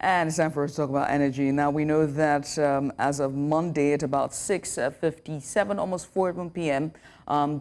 And it's time for us to talk about energy. Now, we know that as of Monday at about 6:57, almost 4 p.m.,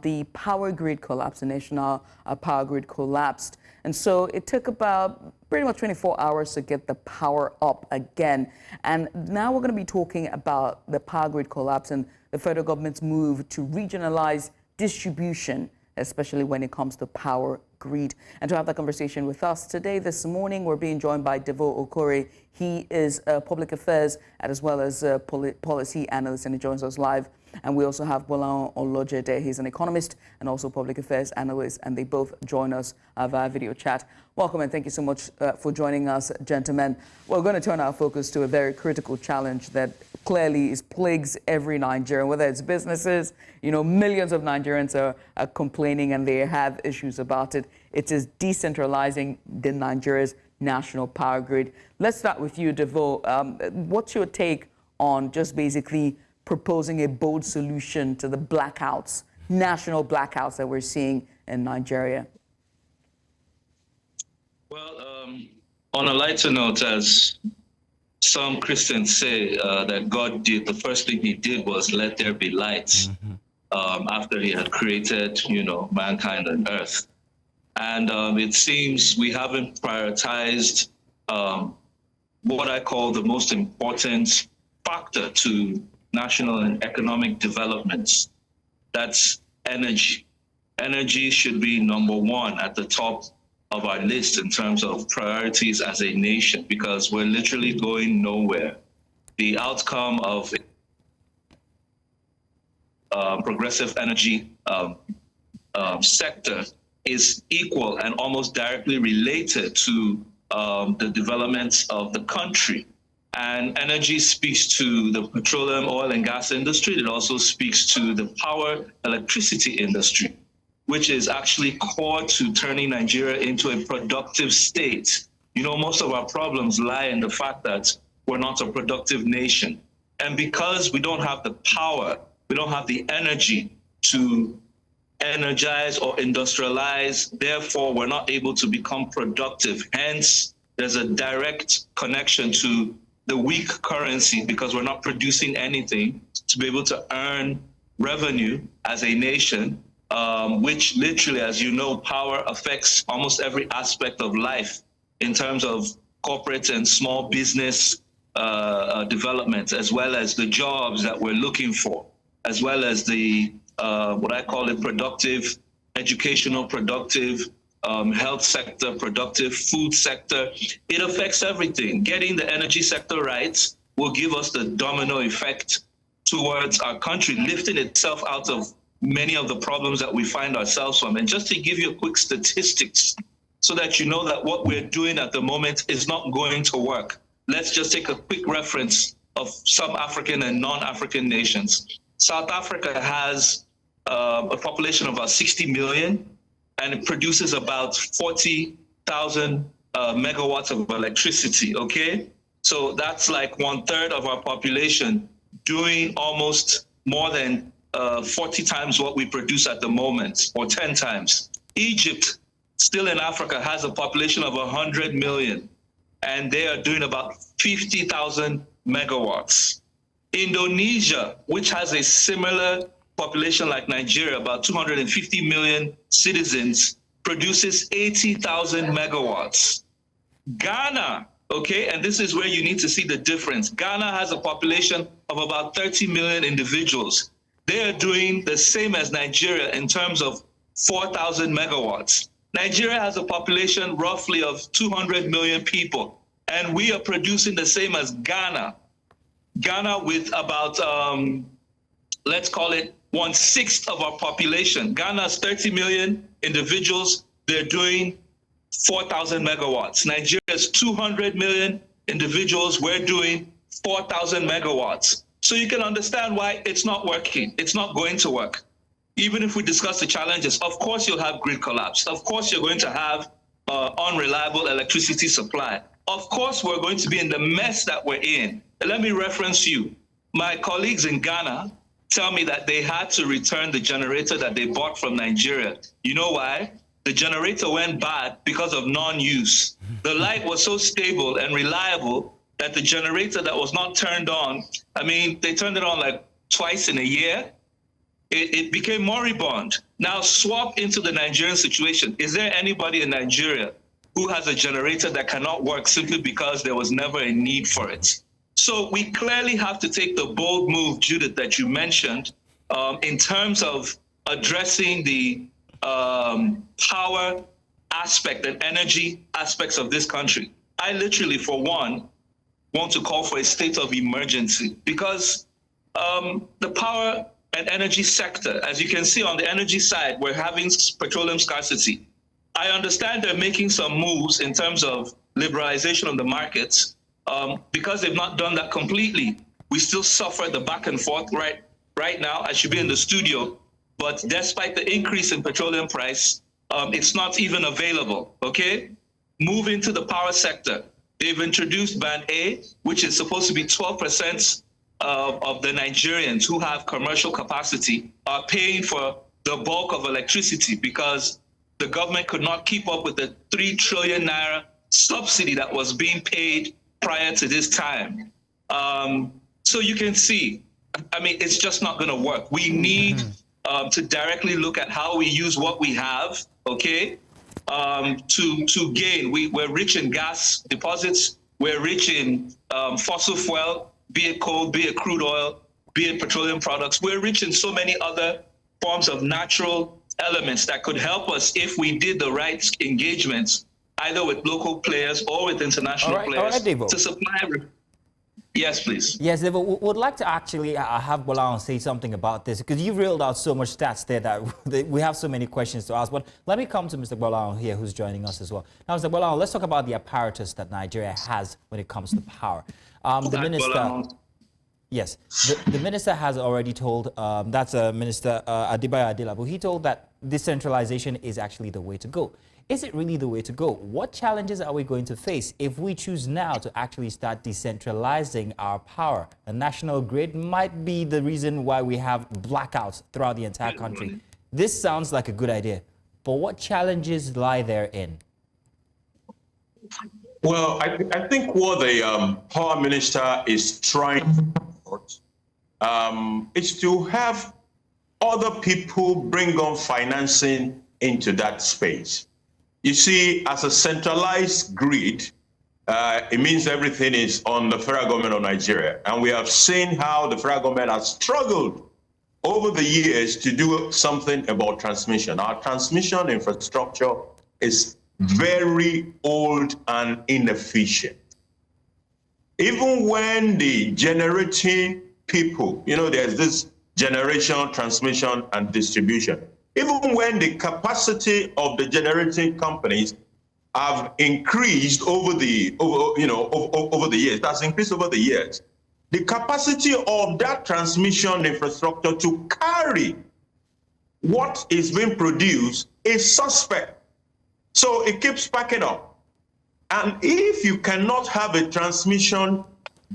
the power grid collapsed, the national power grid collapsed. And so it took about pretty much 24 hours to get the power up again. And now we're going to be talking about the power grid collapse and the federal government's move to regionalize distribution, especially when it comes to power grid. And to have that conversation with us today, this morning, we're being joined by Devo Okore. He is a public affairs as well as a policy analyst, and he joins us live. And we also have Bola Olojede. He's an economist and also public affairs analyst, and they both join us via video chat. Welcome, and thank you so much for joining us, gentlemen. We're going to turn our focus to a very critical challenge that clearly plagues every Nigerian, whether it's businesses, millions of Nigerians are complaining and they have issues about it. It is decentralizing Nigeria's national power grid. Let's start with you, Devo. What's your take on just basically proposing a bold solution to the blackouts, national blackouts that we're seeing in Nigeria? Well, on a lighter note, as some Christians say that God did, the first thing he did was let there be light after he had created, mankind and earth. And it seems we haven't prioritized what I call the most important factor to national and economic developments. That's energy. Energy should be number one at the top of our list in terms of priorities as a nation, because we're literally going nowhere. The outcome of progressive energy sector is equal and almost directly related to the development of the country. And energy speaks to the petroleum, oil, and gas industry. It also speaks to the power electricity industry, which is actually core to turning Nigeria into a productive state. Most of our problems lie in the fact that we're not a productive nation. And because we don't have the power, we don't have the energy to energize or industrialize, therefore we're not able to become productive. Hence, there's a direct connection to the weak currency, because we're not producing anything to be able to earn revenue as a nation, which literally, as you know, power affects almost every aspect of life in terms of corporate and small business development, as well as the jobs that we're looking for, as well as the, what I call it, productive, educational, productive, health sector, productive, food sector. It affects everything. Getting the energy sector right will give us the domino effect towards our country lifting itself out of many of the problems that we find ourselves from. And just to give you a quick statistics so that you know that what we're doing at the moment is not going to work. Let's just take a quick reference of some African and non-African nations. South Africa has a population of about 60 million, and it produces about 40,000 megawatts of electricity, okay? So that's like 1/3 of our population doing almost more than 40 times what we produce at the moment, or 10 times. Egypt, still in Africa, has a population of 100 million, and they are doing about 50,000 megawatts. Indonesia, which has a similar population like Nigeria, about 250 million citizens, produces 80,000 megawatts. Ghana, okay, and this is where you need to see the difference. Ghana has a population of about 30 million individuals. They are doing the same as Nigeria in terms of 4,000 megawatts. Nigeria has a population roughly of 200 million people, and we are producing the same as Ghana. Ghana with about, let's call it 1/6 of our population. Ghana's 30 million individuals, they're doing 4,000 megawatts. Nigeria's 200 million individuals, we're doing 4,000 megawatts. So you can understand why it's not working. It's not going to work. Even if we discuss the challenges, of course you'll have grid collapse. Of course you're going to have unreliable electricity supply. Of course we're going to be in the mess that we're in. And let me reference you. My colleagues in Ghana tell me that they had to return the generator that they bought from Nigeria. You know why? The generator went bad because of non-use. The light was so stable and reliable that the generator that was not turned on, I mean, they turned it on like twice in a year. It became moribund. Now swap into the Nigerian situation. Is there anybody in Nigeria who has a generator that cannot work simply because there was never a need for it? So we clearly have to take the bold move, Judith, that you mentioned, in terms of addressing the power aspect and energy aspects of this country. I literally, for one, want to call for a state of emergency because the power and energy sector, as you can see on the energy side, we're having petroleum scarcity. I understand they're making some moves in terms of liberalization of the markets. Because they've not done that completely, we still suffer the back and forth right now. I should be in the studio, but despite the increase in petroleum price, it's not even available, okay? Move into the power sector. They've introduced Band A, which is supposed to be 12% of the Nigerians who have commercial capacity are paying for the bulk of electricity because the government could not keep up with the 3 trillion naira subsidy that was being paid prior to this time. So you can see, I mean, it's just not going to work. We need to directly look at how we use what we have, okay, to gain. We're rich in gas deposits. We're rich in fossil fuel, be it coal, be it crude oil, be it petroleum products. We're rich in so many other forms of natural elements that could help us if we did the right engagements, either with local players or with international players to supply. Yes, please. Yes, Devo, would like to actually have Bola say something about this because you've reeled out so much stats there that we have so many questions to ask. But let me come to Mr. Bola here, who's joining us as well. Now, Mr. Bola, let's talk about the apparatus that Nigeria has when it comes to power. The minister. Yes, the minister has already told, that's Minister Adebayo Adelabu, he told that decentralization is actually the way to go. Is it really the way to go? What challenges are we going to face if we choose now to actually start decentralizing our power? The national grid might be the reason why we have blackouts throughout the entire country. This sounds like a good idea, but what challenges lie therein? Well, I think what the power minister is trying is to have other people bring on financing into that space. You see, as a centralized grid, it means everything is on the federal government of Nigeria. And we have seen how the federal government has struggled over the years to do something about transmission. Our transmission infrastructure is very old and inefficient. Even when the generating people, you know, there's this generation, transmission, and distribution. Even when the capacity of the generating companies have increased over the years, that's increased over the years, the capacity of that transmission infrastructure to carry what is being produced is suspect. So it keeps backing up. And if you cannot have a transmission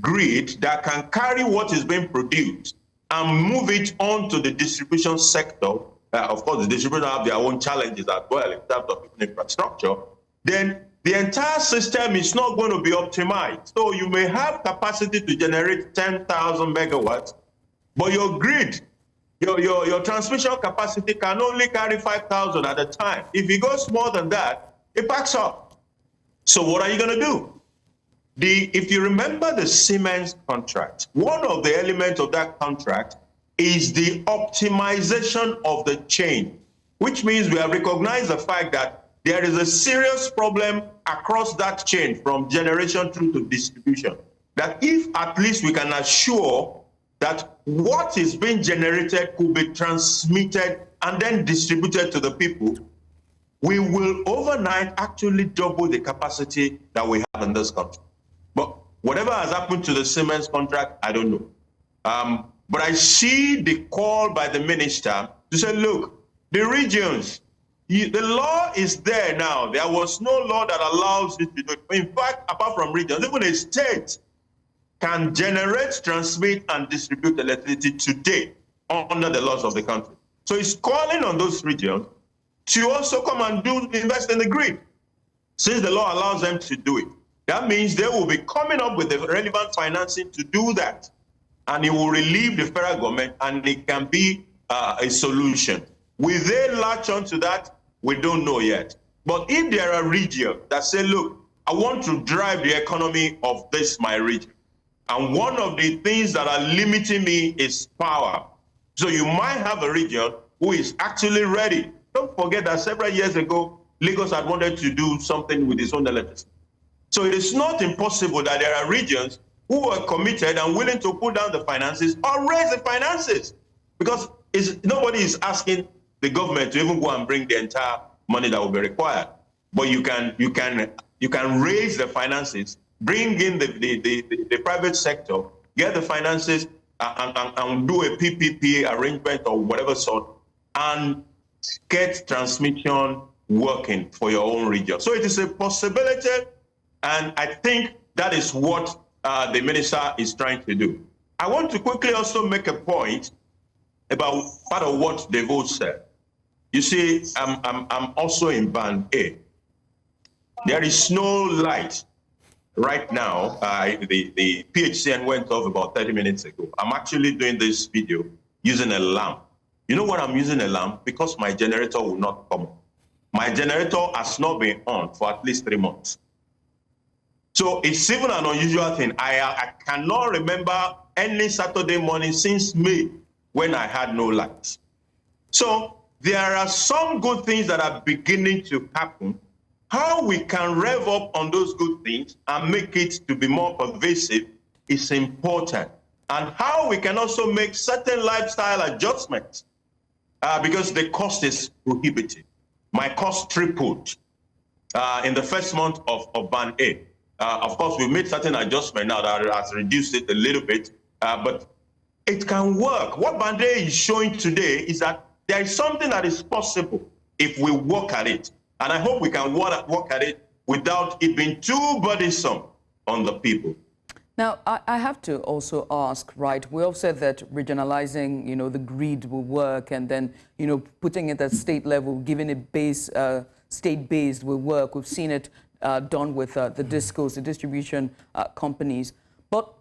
grid that can carry what is being produced and move it on to the distribution sector, of course, the distributors have their own challenges as well in terms of infrastructure, then the entire system is not going to be optimized. So you may have capacity to generate 10,000 megawatts, but your grid, your transmission capacity can only carry 5,000 at a time. If it goes more than that, it backs up. So what are you going to do? If you remember the Siemens contract, one of the elements of that contract is the optimization of the chain, which means we have recognized the fact that there is a serious problem across that chain from generation through to distribution. That if at least we can assure that what is being generated could be transmitted and then distributed to the people, we will overnight actually double the capacity that we have in this country. But whatever has happened to the Siemens contract, I don't know. But I see the call by the minister to say, look, the regions, the law is there now. There was no law that allows it to do it. In fact, apart from regions, even a state can generate, transmit, and distribute electricity today under the laws of the country. So it's calling on those regions to also come and invest in the grid. since the law allows them to do it, that means they will be coming up with the relevant financing to do that. And it will relieve the federal government, and it can be a solution. Will they latch on to that? We don't know yet. But if there are regions that say, look, I want to drive the economy of this, my region, and one of the things that are limiting me is power. So you might have a region who is actually ready. Don't forget that several years ago, Lagos had wanted to do something with its own electricity. So it is not impossible that there are regions who are committed and willing to put down the finances or raise the finances, because nobody is asking the government to even go and bring the entire money that will be required. But you can raise the finances, bring in the private sector, get the finances, and do a PPP arrangement or whatever sort, and get transmission working for your own region. So it is a possibility, and I think that is what the minister is trying to do. I want to quickly also make a point about part of what Devo said. You see, I'm also in Band A. There is no light right now. The PHCN went off about 30 minutes ago. I'm actually doing this video using a lamp. You know what I'm using a lamp? Because my generator will not come on. My generator has not been on for at least 3 months. So it's even an unusual thing. I cannot remember any Saturday morning since May when I had no light. So there are some good things that are beginning to happen. How we can rev up on those good things and make it to be more pervasive is important. And how we can also make certain lifestyle adjustments because the cost is prohibitive. My cost tripled in the first month of Band A. Of course, we've made certain adjustment now that has reduced it a little bit, but it can work. What Band A is showing today is that there is something that is possible if we work at it. And I hope we can work at it without it being too burdensome on the people. Now, I have to also ask, right, we have said that regionalizing, the grid will work, and then, putting it at state level, giving it state-based will work. We've seen it done with the discos, the distribution companies. But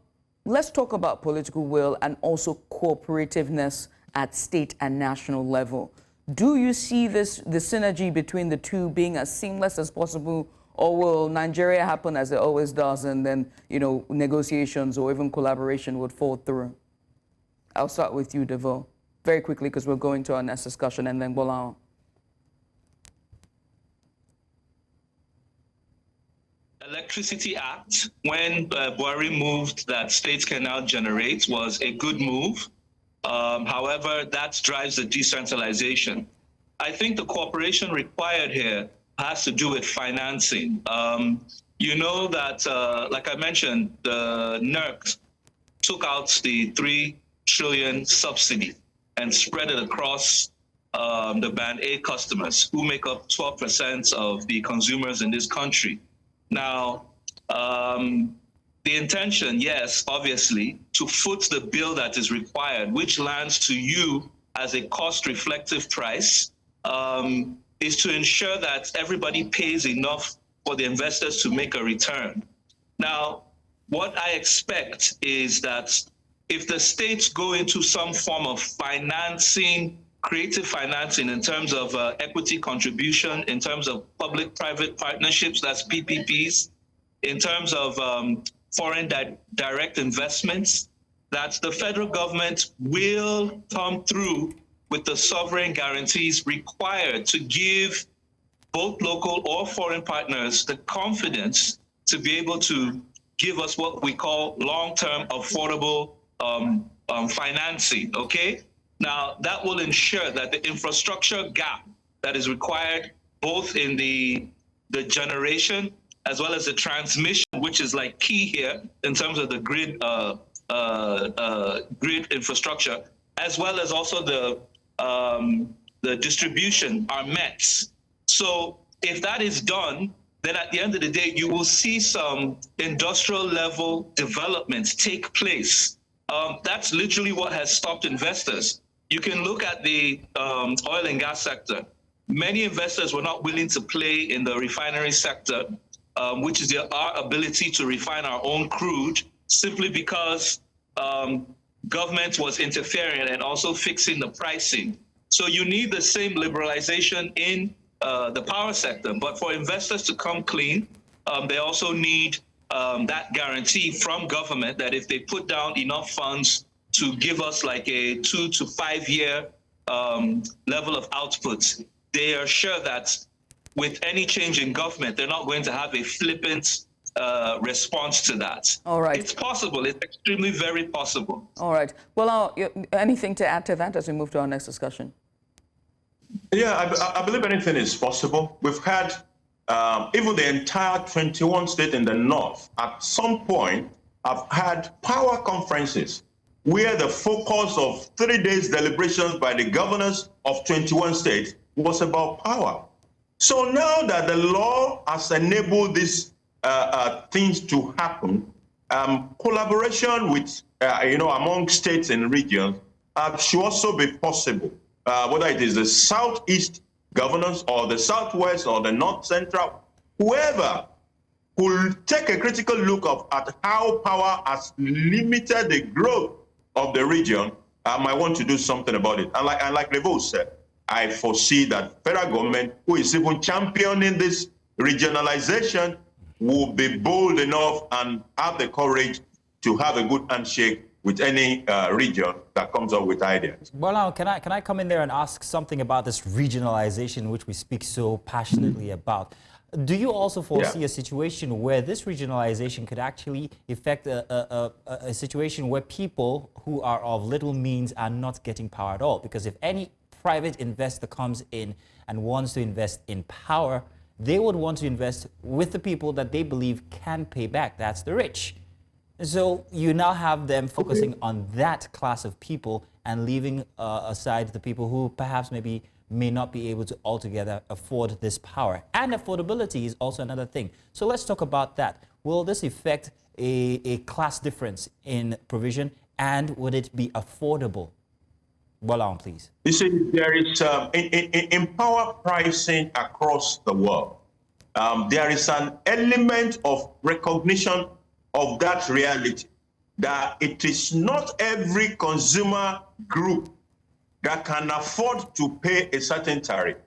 let's talk about political will and also cooperativeness at state and national level. Do you see the synergy between the two being as seamless as possible, or will Nigeria happen as it always does, and then, negotiations or even collaboration would fall through? I'll start with you, Devo, very quickly, because we're going to our next discussion, and then Bola. Electricity Act, when Buhari moved that states can now generate, was a good move. However, that drives the decentralization. I think the cooperation required here has to do with financing. You know that, like I mentioned, the NERC took out the 3 trillion subsidy and spread it across the Band A customers, who make up 12% of the consumers in this country. Now, the intention, yes, obviously, to foot the bill that is required, which lands to you as a cost-reflective price, is to ensure that everybody pays enough for the investors to make a return. Now, what I expect is that if the states go into some form of financing, creative financing in terms of equity contribution, in terms of public-private partnerships, that's PPPs, in terms of foreign direct investments, that the federal government will come through with the sovereign guarantees required to give both local or foreign partners the confidence to be able to give us what we call long-term affordable financing, okay? Now, that will ensure that the infrastructure gap that is required both in the generation as well as the transmission, which is like key here in terms of the grid grid infrastructure, as well as also the distribution are met. So if that is done, then at the end of the day, you will see some industrial level developments take place. That's literally what has stopped investors. You can look at the oil and gas sector. many investors were not willing to play in the refinery sector, which is our ability to refine our own crude, simply because government was interfering and also fixing the pricing. So you need the same liberalization in the power sector. But for investors to come clean, they also need that guarantee from government that if they put down enough funds to give us like a 2 to 5 year level of outputs, they are sure that with any change in government, they're not going to have a flippant response to that. All right. It's possible. It's extremely very possible. All right. Well, anything to add to that as we move to our next discussion? Yeah, I believe anything is possible. We've had even the entire 21 states in the north, at some point, have had power conferences where the focus of 3 days deliberations by the governors of 21 states was about power. So now that the law has enabled these things to happen, collaboration with, among states and regions should also be possible, whether it is the southeast governors or the southwest or the north central, whoever could take a critical look at how power has limited the growth of the region, might want to do something about it. And like Levo said, I foresee that federal government, who is even championing this regionalization, will be bold enough and have the courage to have a good handshake with any region that comes up with ideas. Well, now, can I come in there and ask something about this regionalization, which we speak so passionately about? Do you also foresee a situation where this regionalization could actually affect a situation where people who are of little means are not getting power at all? Because if any private investor comes in and wants to invest in power, they would want to invest with the people that they believe can pay back. That's the rich. So you now have them focusing on that class of people and leaving aside the people who perhaps maybe may not be able to altogether afford this power. And affordability is also another thing. So let's talk about that. Will this affect a class difference in provision, and would it be affordable? Bola, please. You see, there is, in power pricing across the world, there is an element of recognition of that reality, that it is not every consumer group that can afford to pay a certain tariff.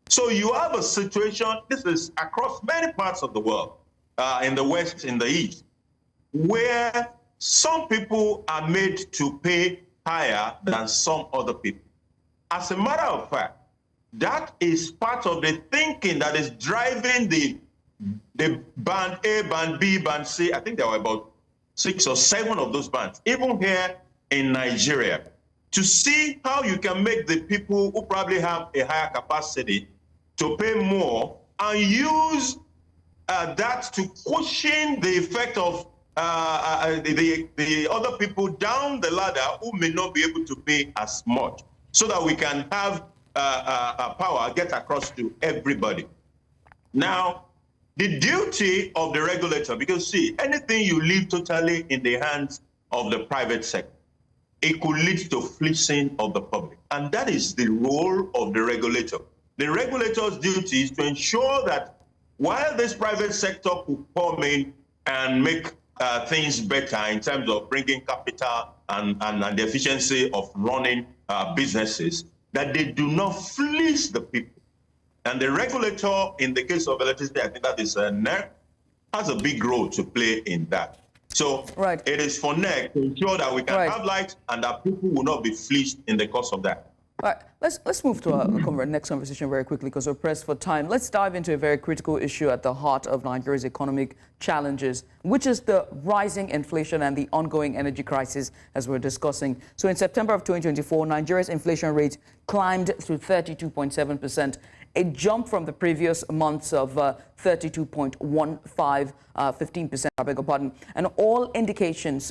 So you have a situation, this is across many parts of the world, in the West, in the East, where some people are made to pay higher than some other people. As a matter of fact, that is part of the thinking that is driving the band A, band B, band C. I think there were about 6 or 7 of those bands, even here in Nigeria, to see how you can make the people who probably have a higher capacity to pay more and use that to cushion the effect of the other people down the ladder who may not be able to pay as much, so that we can have power get across to everybody. Now, the duty of the regulator, because see, anything you leave totally in the hands of the private sector, it could lead to fleecing of the public. And that is the role of the regulator. The regulator's duty is to ensure that while this private sector could come in and make things better in terms of bringing capital and the efficiency of running businesses, that they do not fleece the people. And the regulator, in the case of electricity, I think that is NERC, has a big role to play in that. So it is for NERC to ensure that we can have light and that people will not be fleeced in the course of that. All right, let's move to our next conversation very quickly because we're pressed for time. Let's dive into a very critical issue at the heart of Nigeria's economic challenges, which is the rising inflation and the ongoing energy crisis, as we're discussing. So in September of 2024, Nigeria's inflation rate climbed to 32.7%, a jump from the previous months of 32.15%, 15%, I beg your pardon. And all indications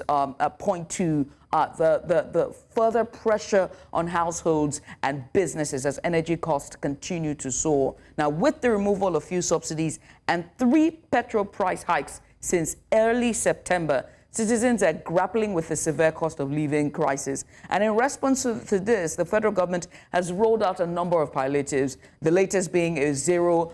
point to the further pressure on households and businesses as energy costs continue to soar. Now, with the removal of fuel subsidies and 3 petrol price hikes since early September, Citizens are grappling with the severe cost of living crisis. And in response to this, the federal government has rolled out a number of palliatives, the latest being a 0%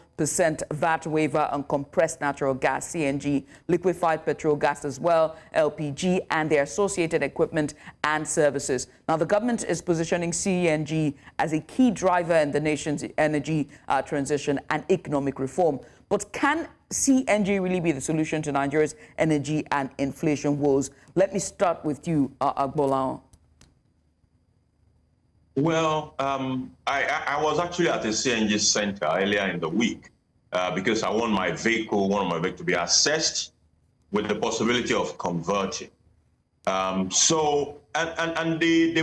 VAT waiver on compressed natural gas, CNG, liquefied petrol gas as well, LPG, and their associated equipment and services. Now, the government is positioning CNG as a key driver in the nation's energy transition and economic reform. But can CNG really be the solution to Nigeria's energy and inflation woes? Let me start with you, Agbola. Well, I was actually at a CNG center earlier in the week because I want my vehicle, to be assessed with the possibility of converting. The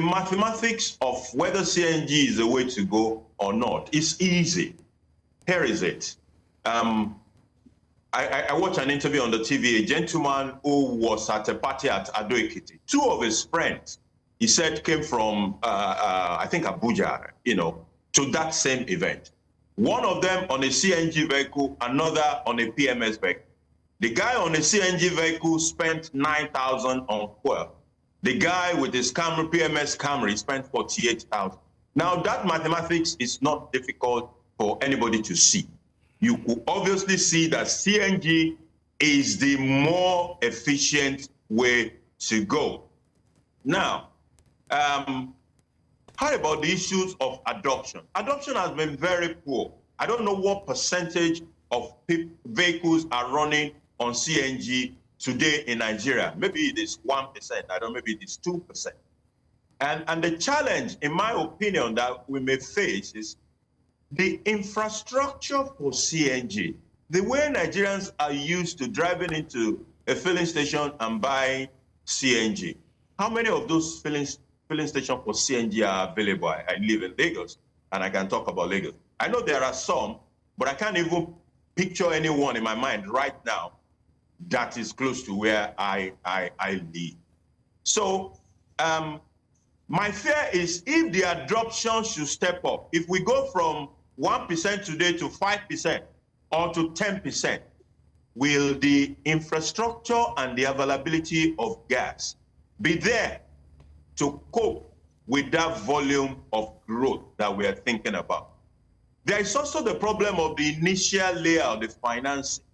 mathematics of whether CNG is the way to go or not is easy. Here is it. I watched an interview on the TV, a gentleman who was at a party at Ado Ekiti. Two of his friends, he said, came from, I think, Abuja, to that same event. One of them on a CNG vehicle, another on a PMS vehicle. The guy on a CNG vehicle spent 9,000 on fuel. The guy with his PMS Camry spent 48,000. Now, that mathematics is not difficult for anybody to see. You could obviously see that CNG is the more efficient way to go. Now, how about the issues of adoption? Adoption has been very poor. I don't know what percentage of vehicles are running on CNG today in Nigeria. Maybe it is 1%. I don't know, maybe it is 2%. And the challenge, in my opinion, that we may face is the infrastructure for CNG. The way Nigerians are used to driving into a filling station and buying CNG. How many of those filling stations for CNG are available? I live in Lagos, and I can talk about Lagos. I know there are some, but I can't even picture anyone in my mind right now that is close to where I live. So my fear is if the adoption should step up, if we go from 1% today to 5% or to 10%, will the infrastructure and the availability of gas be there to cope with that volume of growth that we are thinking about? There is also the problem of the initial layer of the financing.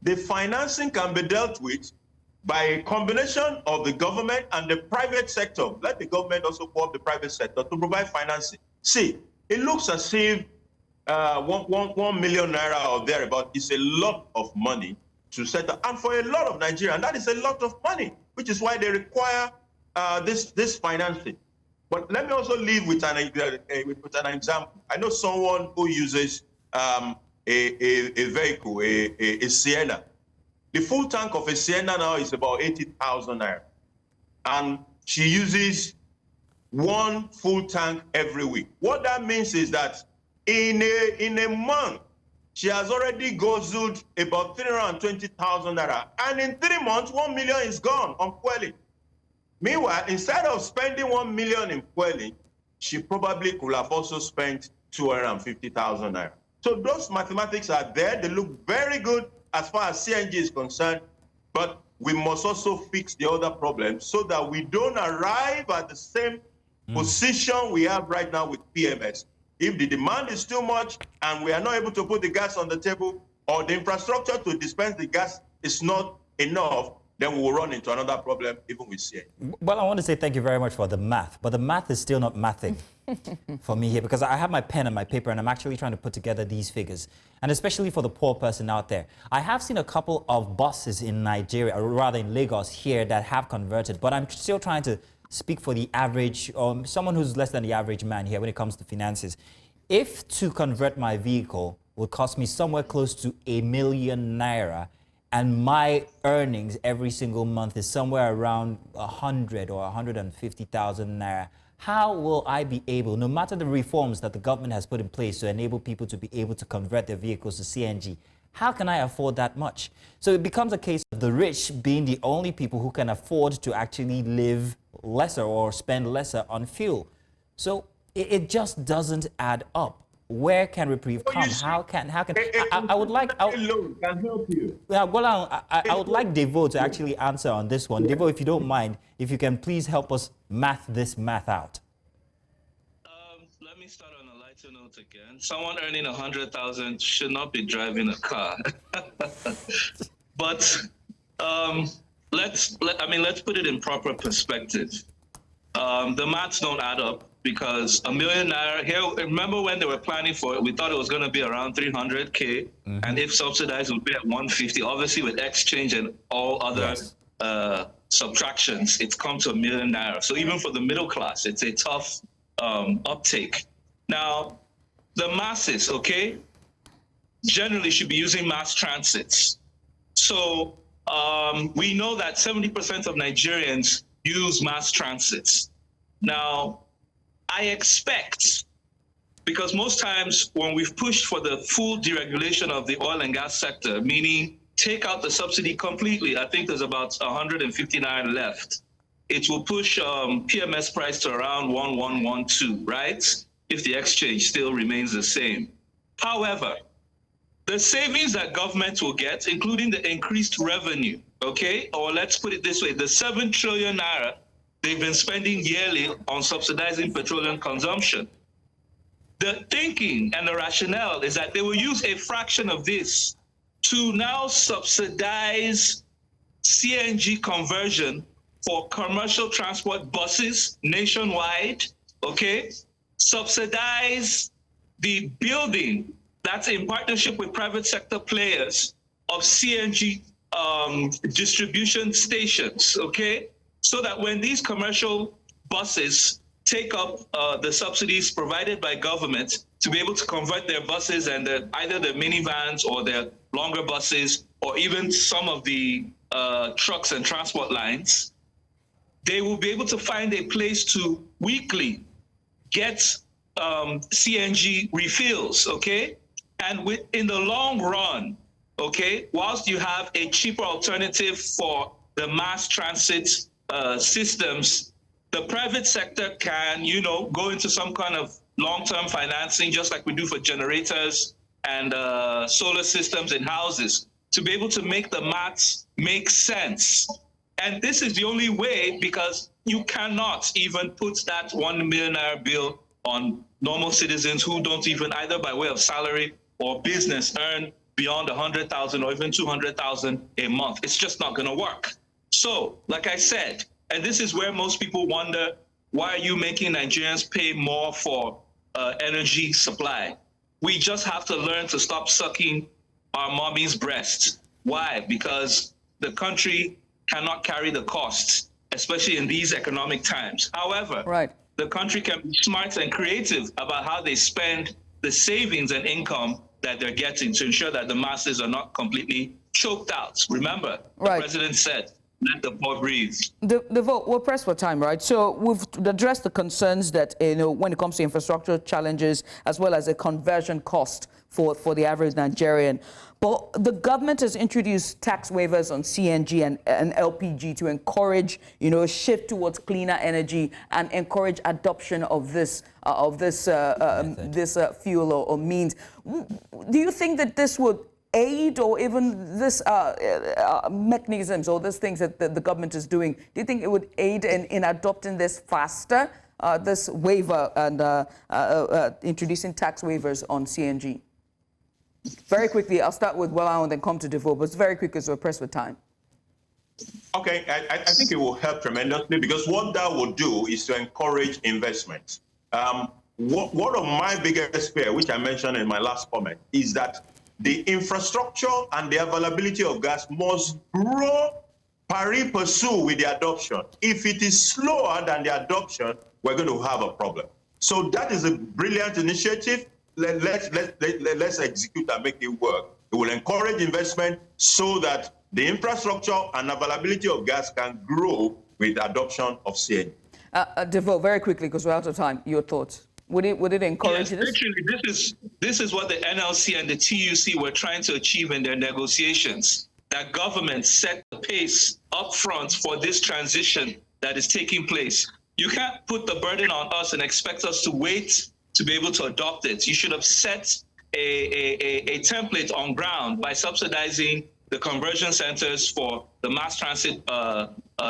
The financing can be dealt with by a combination of the government and the private sector. Let the government also co-op the private sector to provide financing. See, it looks as if 1 million naira or thereabout is a lot of money to set up. And for a lot of Nigerians, that is a lot of money, which is why they require this financing. But let me also leave with an example. I know someone who uses a vehicle, a Sienna. The full tank of a Sienna now is about 80,000 naira. And she uses one full tank every week. What that means is that in a month, she has already guzzled about 320,000 naira. And in 3 months, 1 million is gone on fueling. Meanwhile, instead of spending 1 million in fueling, she probably could have also spent 250,000 naira. So those mathematics are there. They look very good as far as CNG is concerned, but we must also fix the other problems so that we don't arrive at the same position we have right now with PMS. If the demand is too much and we are not able to put the gas on the table, or the infrastructure to dispense the gas is not enough, then we will run into another problem even with CNG. Well, I want to say thank you very much for the math, but the math is still not mathing for me here, because I have my pen and my paper and I'm actually trying to put together these figures, and especially for the poor person out there. I have seen a couple of buses in Nigeria, or rather in Lagos here, that have converted, but I'm still trying to speak for the average, or someone who's less than the average man here when it comes to finances. If to convert my vehicle would cost me somewhere close to 1 million naira, and my earnings every single month is somewhere around 100 or 150,000 naira, how will I be able, no matter the reforms that the government has put in place to enable people to be able to convert their vehicles to CNG, how can I afford that much? So it becomes a case of the rich being the only people who can afford to actually live lesser or spend lesser on fuel. So it just doesn't add up. where can reprieve come? How can I would like Loan can help you. well, I would like Devo to actually answer on this one. Devo, if you don't mind, if you can please help us math this math out. Let me start on a lighter note again. Someone earning 100,000 should not be driving a car. But let's put it in proper perspective. The maths don't add up because $1 million here. Remember when they were planning for it? We thought it was going to be around 300K, and if subsidized, it would be at 150. Obviously, with exchange and all other subtractions, it's come to $1 million. So even for the middle class, it's a tough uptake. Now, the masses, okay, generally should be using mass transits. So we know that 70% of Nigerians use mass transits. Now, I expect, because most times when we've pushed for the full deregulation of the oil and gas sector, meaning take out the subsidy completely, I think there's about 159 left. It will push PMS price to around 1112, right? If the exchange still remains the same. However, the savings that government will get, including the increased revenue, okay, or let's put it this way, the 7 trillion naira they've been spending yearly on subsidizing petroleum consumption. The thinking and the rationale is that they will use a fraction of this to now subsidize CNG conversion for commercial transport buses nationwide, okay? Subsidize the building that's in partnership with private sector players of CNG distribution stations, okay? So that when these commercial buses take up the subsidies provided by government to be able to convert their buses and either the minivans or their longer buses or even some of the trucks and transport lines, they will be able to find a place to weekly get CNG refills, okay? And in the long run, okay, whilst you have a cheaper alternative for the mass transit systems, the private sector can, go into some kind of long-term financing, just like we do for generators and solar systems in houses, to be able to make the maths make sense. And this is the only way, because you cannot even put that 1 million naira bill on normal citizens who don't even, either by way of salary or business, earn beyond 100,000 or even 200,000 a month. It's just not going to work. So, like I said, and this is where most people wonder, why are you making Nigerians pay more for energy supply? We just have to learn to stop sucking our mommy's breast. Why? Because the country cannot carry the costs, especially in these economic times. However, the country can be smart and creative about how they spend the savings and income that they're getting to ensure that the masses are not completely choked out. Remember, the president said, let the poor breathe. The vote, we're pressed for time, right? So we've addressed the concerns that, when it comes to infrastructure challenges, as well as the conversion cost for the average Nigerian. But the government has introduced tax waivers on CNG and LPG to encourage, a shift towards cleaner energy and encourage adoption of this fuel or means. Do you think that this would aid, or even this mechanisms or these things that the government is doing, do you think it would aid in adopting this faster, this waiver and introducing tax waivers on CNG? Very quickly, I'll start with Bola and then come to Devo, but very quickly, so we're pressed with time. Okay, I think it will help tremendously, because what that will do is to encourage investment. One of my biggest fear, which I mentioned in my last comment, is that the infrastructure and the availability of gas must grow pari passu with the adoption. If it is slower than the adoption, we're going to have a problem. So that is a brilliant initiative. Let's execute and make it work. It will encourage investment so that the infrastructure and availability of gas can grow with adoption of CNG. Devo, very quickly, because we're out of time, your thoughts. Would it encourage this? Literally, this is what the NLC and the TUC were trying to achieve in their negotiations. That government set the pace up front for this transition that is taking place. You can't put the burden on us and expect us to wait to be able to adopt it. You should have set a template on ground by subsidizing the conversion centers for the mass transit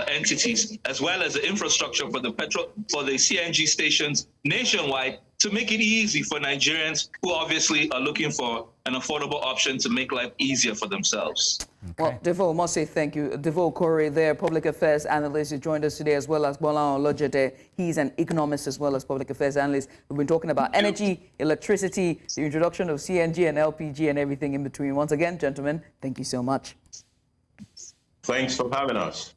entities, as well as the infrastructure for the CNG stations nationwide, to make it easy for Nigerians who obviously are looking for an affordable option to make life easier for themselves. Okay. Well, Devo, must say thank you. Devo Corey there, public affairs analyst, who joined us today, as well as Bola Olojede. He's an economist as well as public affairs analyst. We've been talking about energy, electricity, the introduction of CNG and LPG and everything in between. Once again, gentlemen, thank you so much. Thanks for having us.